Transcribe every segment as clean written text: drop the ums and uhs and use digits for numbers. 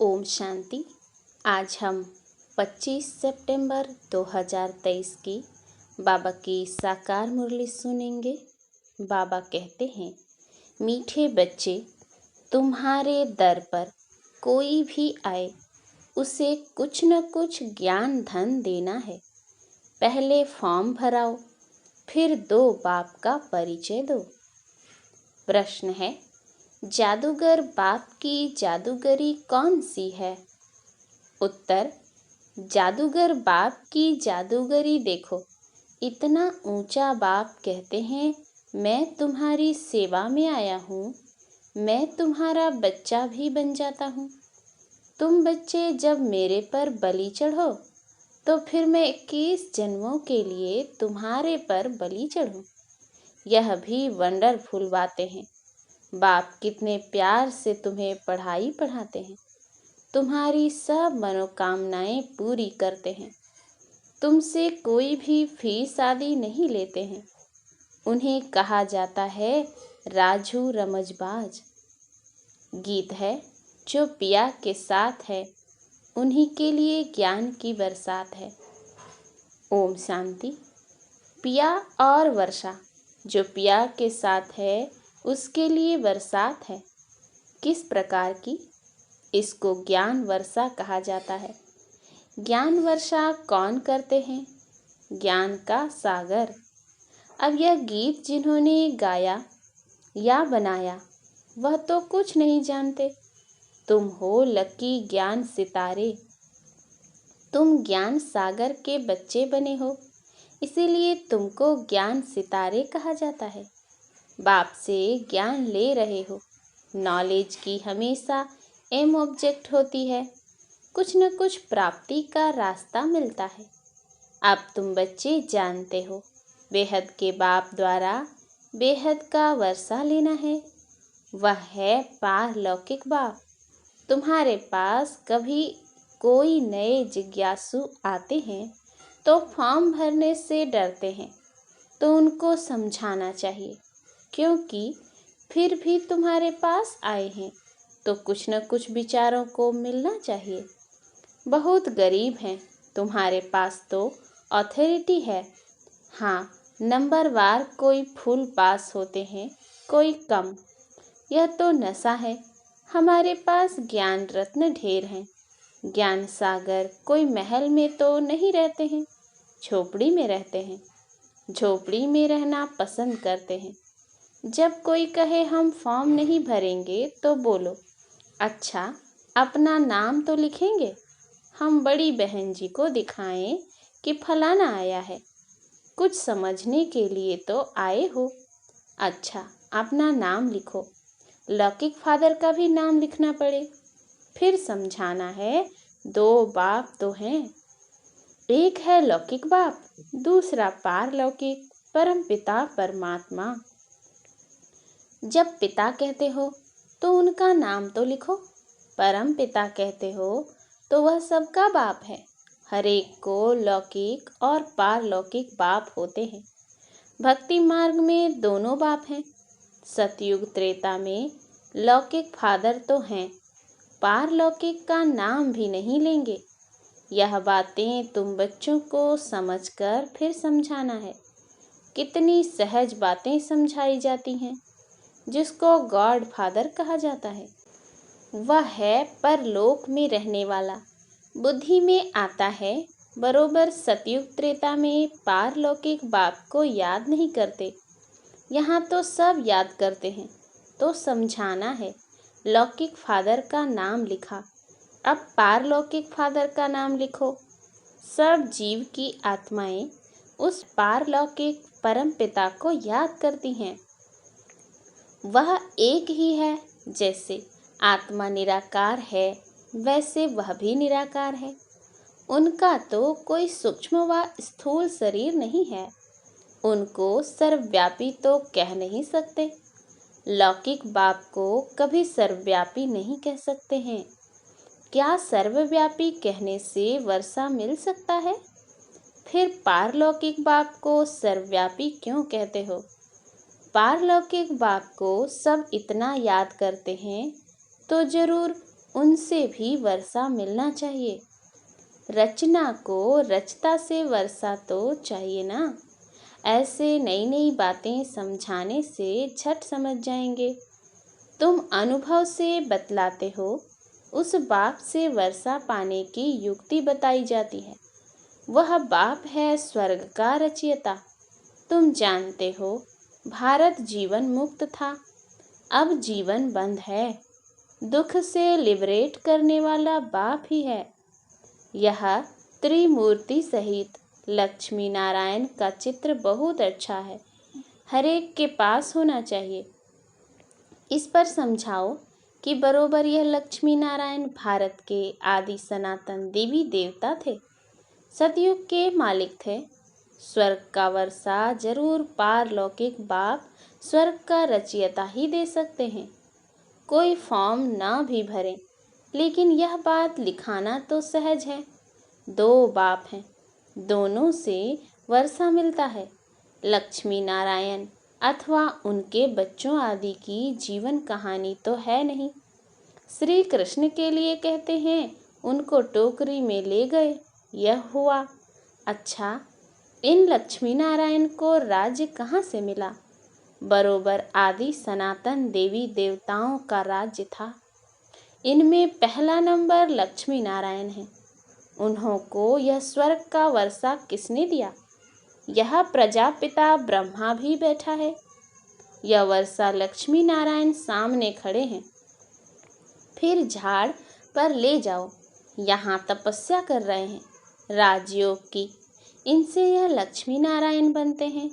ओम शांति। आज हम 25 सितंबर 2023 की बाबा की साकार मुरली सुनेंगे। बाबा कहते हैं, मीठे बच्चे, तुम्हारे दर पर कोई भी आए उसे कुछ न कुछ ज्ञान धन देना है। पहले फॉर्म भराओ, फिर दो बाप का परिचय दो। प्रश्न है, जादूगर बाप की जादूगरी कौन सी है? उत्तर, जादूगर बाप की जादूगरी देखो। इतना ऊंचा बाप कहते हैं, मैं तुम्हारी सेवा में आया हूँ, मैं तुम्हारा बच्चा भी बन जाता हूँ। तुम बच्चे जब मेरे पर बलि चढ़ो तो फिर मैं 21 जन्मों के लिए तुम्हारे पर बलि चढ़ूं। यह भी वंडरफुल बातें हैं। बाप कितने प्यार से तुम्हें पढ़ाई पढ़ाते हैं, तुम्हारी सब मनोकामनाएं पूरी करते हैं। तुमसे कोई भी फीस आदि नहीं लेते हैं। उन्हें कहा जाता है राजू रमजबाज। गीत है, जो पिया के साथ है उन्हीं के लिए ज्ञान की बरसात है। ओम शांति। पिया और वर्षा, जो पिया के साथ है उसके लिए बरसात है। किस प्रकार की? इसको ज्ञान वर्षा कहा जाता है। ज्ञान वर्षा कौन करते हैं? ज्ञान का सागर। अब यह गीत जिन्होंने गाया या बनाया वह तो कुछ नहीं जानते। तुम हो लकी ज्ञान सितारे, तुम ज्ञान सागर के बच्चे बने हो, इसीलिए तुमको ज्ञान सितारे कहा जाता है। बाप से ज्ञान ले रहे हो। नॉलेज की हमेशा एम ऑब्जेक्ट होती है, कुछ न कुछ प्राप्ति का रास्ता मिलता है। अब तुम बच्चे जानते हो, बेहद के बाप द्वारा बेहद का वर्षा लेना है। वह है पारलौकिक बाप। तुम्हारे पास कभी कोई नए जिज्ञासु आते हैं तो फॉर्म भरने से डरते हैं, तो उनको समझाना चाहिए, क्योंकि फिर भी तुम्हारे पास आए हैं तो कुछ न कुछ विचारों को मिलना चाहिए। बहुत गरीब हैं तुम्हारे पास तो अथॉरिटी है। हाँ, नंबरवार कोई फुल पास होते हैं, कोई कम। यह तो नशा है। हमारे पास ज्ञान रत्न ढेर हैं। ज्ञान सागर कोई महल में तो नहीं रहते हैं, झोपड़ी में रहते हैं। झोपड़ी में रहना पसंद करते हैं। जब कोई कहे हम फॉर्म नहीं भरेंगे तो बोलो, अच्छा अपना नाम तो लिखेंगे। हम बड़ी बहन जी को दिखाएं कि फलाना आया है, कुछ समझने के लिए तो आए हो। अच्छा अपना नाम लिखो। लौकिक फादर का भी नाम लिखना पड़े। फिर समझाना है, दो बाप तो हैं, एक है लौकिक बाप, दूसरा पारलौकिक परम पिता परमात्मा। जब पिता कहते हो तो उनका नाम तो लिखो। परम पिता कहते हो तो वह सबका बाप है। हर एक को लौकिक और पारलौकिक बाप होते हैं। भक्ति मार्ग में दोनों बाप हैं। सतयुग त्रेता में लौकिक फादर तो हैं, पारलौकिक का नाम भी नहीं लेंगे। यह बातें तुम बच्चों को समझकर फिर समझाना है। कितनी सहज बातें समझाई जाती हैं। जिसको गॉड फादर कहा जाता है वह है परलोक में रहने वाला। बुद्धि में आता है, बरोबर सतयुग त्रेता में पारलौकिक बाप को याद नहीं करते। यहाँ तो सब याद करते हैं। तो समझाना है, लौकिक फादर का नाम लिखा, अब पारलौकिक फादर का नाम लिखो। सब जीव की आत्माएं उस पारलौकिक परम पिता को याद करती हैं। वह एक ही है। जैसे आत्मा निराकार है वैसे वह भी निराकार है। उनका तो कोई सूक्ष्म व स्थूल शरीर नहीं है। उनको सर्वव्यापी तो कह नहीं सकते। लौकिक बाप को कभी सर्वव्यापी नहीं कह सकते हैं। क्या सर्वव्यापी कहने से वर्षा मिल सकता है? फिर पारलौकिक बाप को सर्वव्यापी क्यों कहते हो? पारलौकिक बाप को सब इतना याद करते हैं तो जरूर उनसे भी वर्षा मिलना चाहिए। रचना को रचता से वर्षा तो चाहिए ना। ऐसे नई नई बातें समझाने से झट समझ जाएंगे। तुम अनुभव से बतलाते हो, उस बाप से वर्षा पाने की युक्ति बताई जाती है। वह बाप है स्वर्ग का रचयिता। तुम जानते हो भारत जीवन मुक्त था, अब जीवन बंद है। दुख से लिबरेट करने वाला बाप ही है। यह त्रिमूर्ति सहित लक्ष्मी नारायण का चित्र बहुत अच्छा है, हर एक के पास होना चाहिए। इस पर समझाओ कि बरोबर यह लक्ष्मी नारायण भारत के आदि सनातन देवी देवता थे, सतयुग के मालिक थे। स्वर्ग का वर्षा जरूर पारलौकिक बाप स्वर्ग का रचयिता ही दे सकते हैं। कोई फॉर्म ना भी भरें, लेकिन यह बात लिखाना तो सहज है। दो बाप हैं, दोनों से वर्षा मिलता है। लक्ष्मी नारायण अथवा उनके बच्चों आदि की जीवन कहानी तो है नहीं। श्री कृष्ण के लिए कहते हैं उनको टोकरी में ले गए, यह हुआ। अच्छा, इन लक्ष्मी नारायण को राज्य कहाँ से मिला? बरोबर आदि सनातन देवी देवताओं का राज्य था। इनमें पहला नंबर लक्ष्मी नारायण है। उन्हों को यह स्वर्ग का वर्षा किसने दिया? यह प्रजापिता ब्रह्मा भी बैठा है। यह वर्षा लक्ष्मी नारायण सामने खड़े हैं। फिर झाड़ पर ले जाओ, यहाँ तपस्या कर रहे हैं राजयोग की। इनसे यह लक्ष्मी नारायण बनते हैं।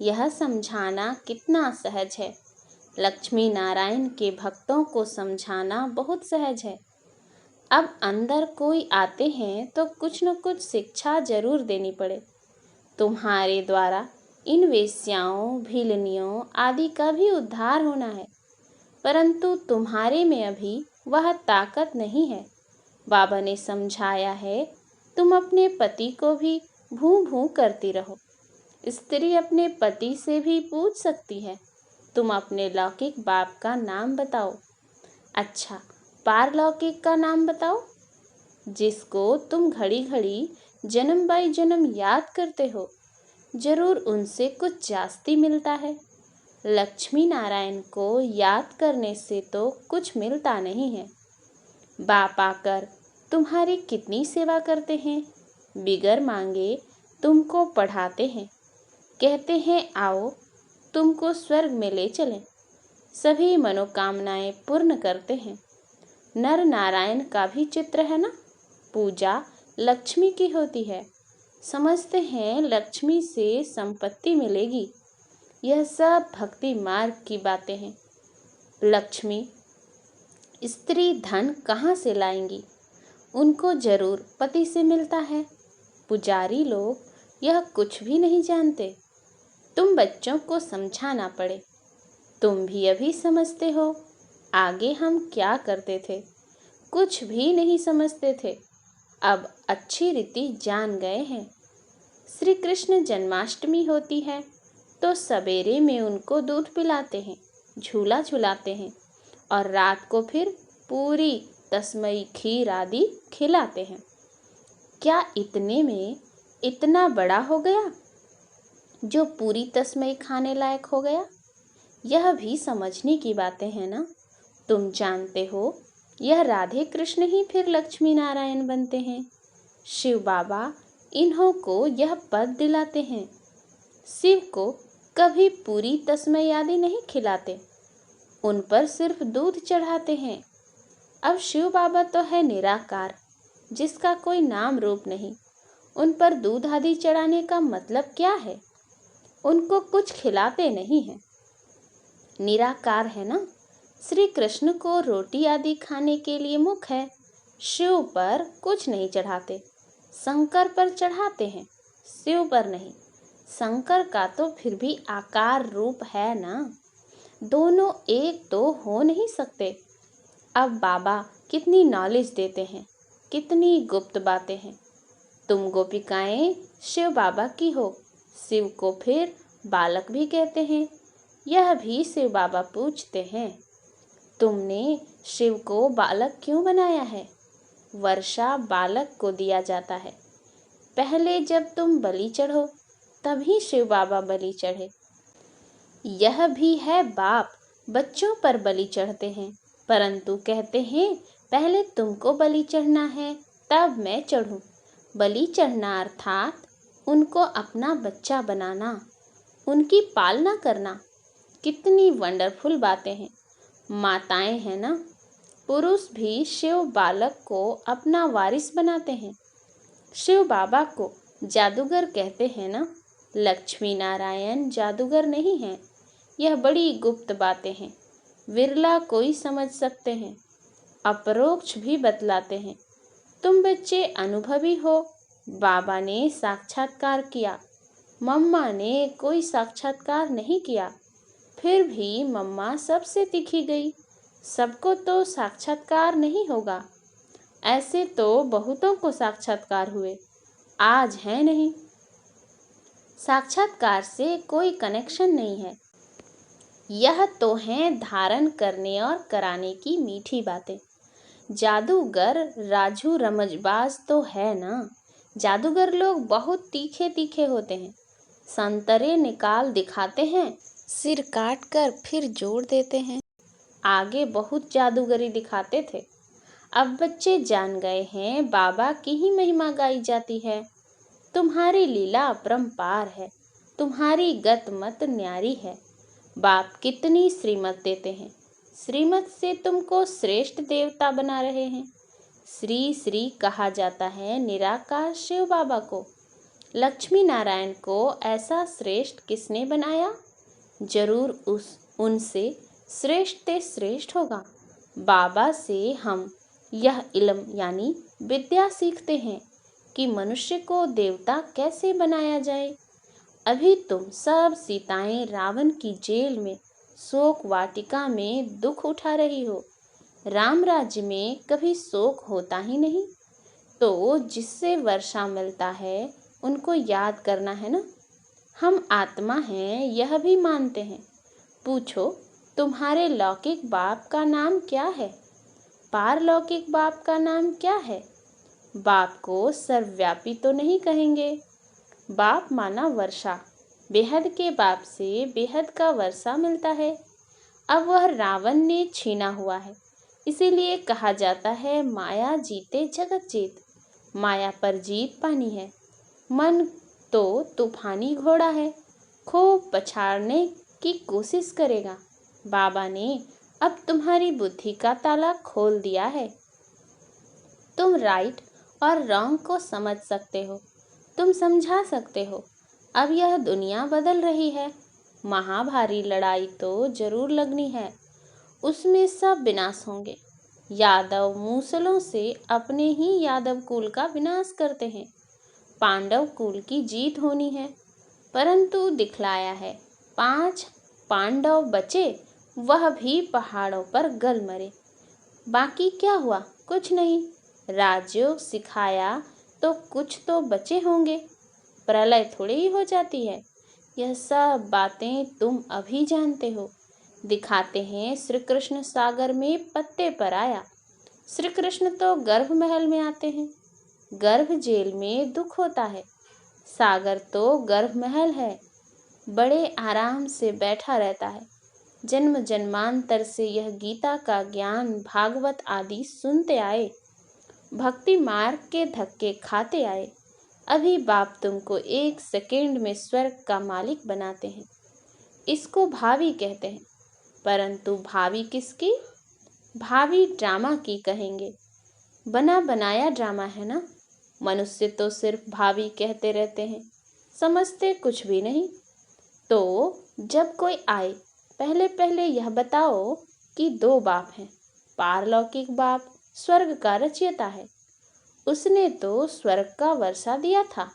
यह समझाना कितना सहज है। लक्ष्मी नारायण के भक्तों को समझाना बहुत सहज है। अब अंदर कोई आते हैं तो कुछ न कुछ शिक्षा जरूर देनी पड़े। तुम्हारे द्वारा इन वेश्याओं भिलनियों आदि का भी उद्धार होना है, परंतु तुम्हारे में अभी वह ताकत नहीं है। बाबा ने समझाया है तुम अपने पति को भी भूं भूं करती रहो। स्त्री अपने पति से भी पूछ सकती है, तुम अपने लौकिक बाप का नाम बताओ। अच्छा, पारलौकिक का नाम बताओ, जिसको तुम घड़ी घड़ी जन्म बाई जन्म याद करते हो। जरूर उनसे कुछ जास्ती मिलता है। लक्ष्मी नारायण को याद करने से तो कुछ मिलता नहीं है। बाप आकर तुम्हारी कितनी सेवा करते हैं, बिगर मांगे तुमको पढ़ाते हैं, कहते हैं आओ तुमको स्वर्ग में ले चलें, सभी मनोकामनाएं पूर्ण करते हैं। नर नारायण का भी चित्र है ना। पूजा लक्ष्मी की होती है। समझते हैं लक्ष्मी से संपत्ति मिलेगी। यह सब भक्ति मार्ग की बातें हैं। लक्ष्मी स्त्री धन कहाँ से लाएंगी? उनको जरूर पति से मिलता है। पुजारी लोग यह कुछ भी नहीं जानते। तुम बच्चों को समझाना पड़े। तुम भी अभी समझते हो, आगे हम क्या करते थे? कुछ भी नहीं समझते थे, अब अच्छी रीति जान गए हैं। श्री कृष्ण जन्माष्टमी होती है तो सवेरे में उनको दूध पिलाते हैं, झूला झुलाते हैं और रात को फिर पूरी तस्मई खीर आदि खिलाते हैं। क्या इतने में इतना बड़ा हो गया जो पूरी तस्मई खाने लायक हो गया? यह भी समझने की बातें हैं ना। तुम जानते हो यह राधे कृष्ण ही फिर लक्ष्मी नारायण बनते हैं। शिव बाबा इन्हों को यह पद दिलाते हैं। शिव को कभी पूरी तस्मई आदि नहीं खिलाते, उन पर सिर्फ दूध चढ़ाते हैं। अब शिव बाबा तो है निराकार, जिसका कोई नाम रूप नहीं। उन पर दूध आदि चढ़ाने का मतलब क्या है? उनको कुछ खिलाते नहीं हैं, निराकार है ना। श्री कृष्ण को रोटी आदि खाने के लिए मुख है। शिव पर कुछ नहीं चढ़ाते, शंकर पर चढ़ाते हैं, शिव पर नहीं। शंकर का तो फिर भी आकार रूप है ना, दोनों एक तो हो नहीं सकते। अब बाबा कितनी नॉलेज देते हैं, कितनी गुप्त बातें हैं। तुम गोपिकाएं शिव बाबा की हो। शिव को फिर बालक भी कहते हैं, यह भी शिव बाबा पूछते हैं। तुमने शिव को बालक क्यों बनाया है? वर्षा बालक को दिया जाता है। पहले जब तुम बलि चढ़ो तभी शिव बाबा बलि चढ़े। यह भी है बाप बच्चों पर बलि चढ़ते हैं, परंतु कहते हैं पहले तुमको बलि चढ़ना है तब मैं चढ़ूं। बलि चढ़ना अर्थात उनको अपना बच्चा बनाना, उनकी पालना करना। कितनी वंडरफुल बातें हैं, माताएं हैं ना। पुरुष भी शिव बालक को अपना वारिस बनाते हैं। शिव बाबा को जादूगर कहते हैं ना। लक्ष्मी नारायण जादूगर नहीं हैं। यह बड़ी गुप्त बातें हैं, विरला कोई समझ सकते हैं, अपरोक्ष भी बतलाते हैं। तुम बच्चे अनुभवी हो। बाबा ने साक्षात्कार किया, मम्मा ने कोई साक्षात्कार नहीं किया, फिर भी मम्मा सबसे तीखी गई। सबको तो साक्षात्कार नहीं होगा। ऐसे तो बहुतों को साक्षात्कार हुए, आज है नहीं। साक्षात्कार से कोई कनेक्शन नहीं है। यह तो है धारण करने और कराने की मीठी बातें। जादूगर राजू रमजबाज तो है ना। जादूगर लोग बहुत तीखे तीखे होते हैं। संतरे निकाल दिखाते हैं, सिर काट कर फिर जोड़ देते हैं। आगे बहुत जादूगरी दिखाते थे। अब बच्चे जान गए हैं बाबा की ही महिमा गाई जाती है। तुम्हारी लीला अपरंपार है, तुम्हारी गत मत न्यारी है। बाप कितनी श्रीमत देते हैं, श्रीमत से तुमको श्रेष्ठ देवता बना रहे हैं। श्री श्री कहा जाता है निराकार शिव बाबा को। लक्ष्मी नारायण को ऐसा श्रेष्ठ किसने बनाया? जरूर उनसे श्रेष्ठ ते श्रेष्ठ होगा। बाबा से हम यह इल्म यानी विद्या सीखते हैं कि मनुष्य को देवता कैसे बनाया जाए। अभी तुम सब सीताएं रावण की जेल में शोक वाटिका में दुख उठा रही हो। राम राज्य में कभी शोक होता ही नहीं। तो जिससे वर्षा मिलता है उनको याद करना है ना। हम आत्मा हैं यह भी मानते हैं। पूछो तुम्हारे लौकिक बाप का नाम क्या है? पारलौकिक बाप का नाम क्या है? बाप को सर्वव्यापी तो नहीं कहेंगे। बाप माना वर्षा, बेहद के बाप से बेहद का वर्षा मिलता है। अब वह रावण ने छीना हुआ है, इसीलिए कहा जाता है माया जीते जगत जीत। माया पर जीत पानी है। मन तो तूफानी घोड़ा है, खूब पछाड़ने की कोशिश करेगा। बाबा ने अब तुम्हारी बुद्धि का ताला खोल दिया है। तुम राइट और रॉन्ग को समझ सकते हो, तुम समझा सकते हो। अब यह दुनिया बदल रही है। महाभारी लड़ाई तो जरूर लगनी है, उसमें सब विनाश होंगे। यादव मूसलों से अपने ही यादव कुल का विनाश करते हैं। पांडव कुल की जीत होनी है, परंतु दिखलाया है 5 पांडव बचे, वह भी पहाड़ों पर गल मरे। बाकी क्या हुआ? कुछ नहीं। राजयोग सिखाया तो कुछ तो बचे होंगे। प्रलय थोड़ी ही हो जाती है। यह सब बातें तुम अभी जानते हो। दिखाते हैं श्री कृष्ण सागर में पत्ते पर आया। श्री कृष्ण तो गर्भ महल में आते हैं। गर्भ जेल में दुख होता है। सागर तो गर्भ महल है, बड़े आराम से बैठा रहता है। जन्म जन्मांतर से यह गीता का ज्ञान भागवत आदि सुनते आए, भक्ति मार्ग के धक्के खाते आए। अभी बाप तुमको 1 सेकेंड में स्वर्ग का मालिक बनाते हैं। इसको भावी कहते हैं, परंतु भावी किसकी? भावी ड्रामा की कहेंगे। बना बनाया ड्रामा है ना। मनुष्य तो सिर्फ भावी कहते रहते हैं, समझते कुछ भी नहीं। तो जब कोई आए पहले पहले यह बताओ कि 2 बाप हैं। पारलौकिक बाप स्वर्ग का रचयिता है, उसने तो स्वर्ग का वर्षा दिया था।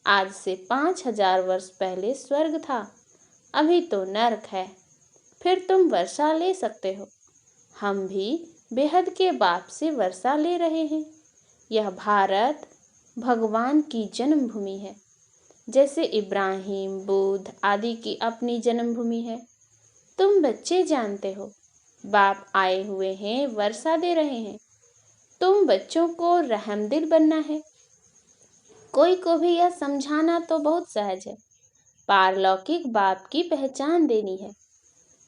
आज से 5000 वर्ष पहले स्वर्ग था, अभी तो नरक है। फिर तुम वर्षा ले सकते हो। हम भी बेहद के बाप से वर्षा ले रहे हैं। यह भारत भगवान की जन्मभूमि है, जैसे इब्राहिम बुद्ध आदि की अपनी जन्मभूमि है। तुम बच्चे जानते हो, बाप आए हुए हैं, वर्षा दे रहे हैं। तुम बच्चों को रहमदिल बनना है। कोई को भी यह समझाना तो बहुत सहज है। पारलौकिक बाप की पहचान देनी है।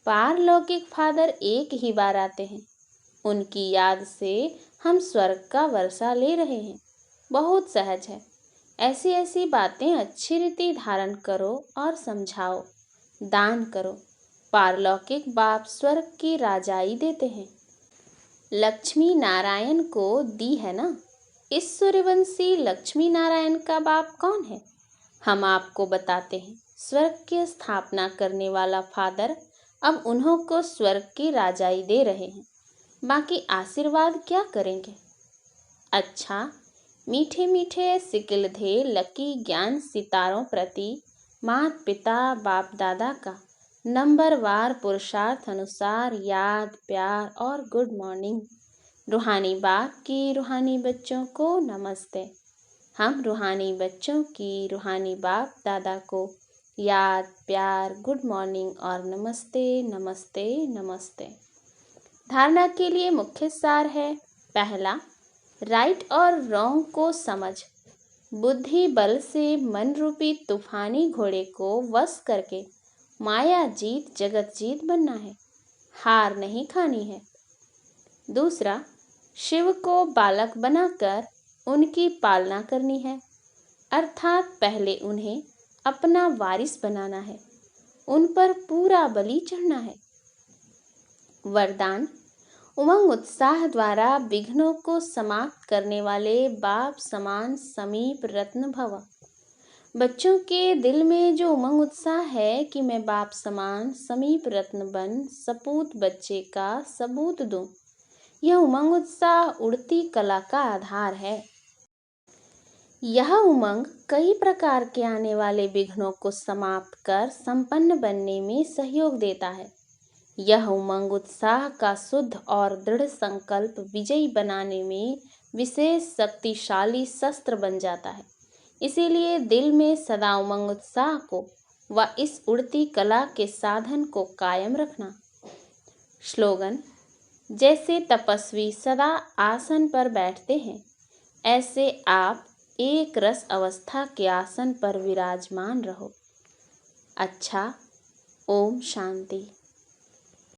पारलौकिक फादर एक ही बार आते हैं। उनकी याद से हम स्वर्ग का वर्षा ले रहे हैं। बहुत सहज है। ऐसी ऐसी बातें अच्छी रीति धारण करो और समझाओ। दान करो। पारलौकिक बाप स्वर्ग की राजाई देते हैं। लक्ष्मी नारायण को दी है ना। इस सूर्यवंशी लक्ष्मी नारायण का बाप कौन है? हम आपको बताते हैं। स्वर्ग की स्थापना करने वाला फादर अब उन्हों को स्वर्ग की राजाई दे रहे हैं। बाकी आशीर्वाद क्या करेंगे? अच्छा, मीठे मीठे सिकिलधे लकी ज्ञान सितारों प्रति मात पिता बाप दादा का नंबरवार पुरुषार्थ अनुसार याद, प्यार और गुड मॉर्निंग। रूहानी बाप की रूहानी बच्चों को नमस्ते। हम रूहानी बच्चों की रूहानी बाप दादा को याद, प्यार, गुड मॉर्निंग और नमस्ते नमस्ते नमस्ते। धारणा के लिए मुख्य सार है। पहला, राइट और रॉन्ग को समझ। बुद्धि बल से मन रूपी तूफानी घोड़े को वश करके माया जीत जगत जीत बनना है। हार नहीं खानी है। दूसरा, शिव को बालक बनाकर उनकी पालना करनी है, अर्थात पहले उन्हें अपना वारिस बनाना है। उन पर पूरा बलि चढ़ना है। वरदान, उमंग उत्साह द्वारा विघ्नों को समाप्त करने वाले बाप समान समीप रत्न भव। बच्चों के दिल में जो उमंग उत्साह है कि मैं बाप समान समीप रत्न बन सपूत बच्चे का सबूत दूं, यह उमंग उत्साह उड़ती कला का आधार है। यह उमंग कई प्रकार के आने वाले विघ्नों को समाप्त कर संपन्न बनने में सहयोग देता है। यह उमंग उत्साह का शुद्ध और दृढ़ संकल्प विजयी बनाने में विशेष शक्तिशाली शस्त्र बन जाता है। इसीलिए दिल में सदा उमंग उत्साह को व इस उड़ती कला के साधन को कायम रखना। स्लोगन, जैसे तपस्वी सदा आसन पर बैठते हैं, ऐसे आप एक रस अवस्था के आसन पर विराजमान रहो। अच्छा, ओम शांति।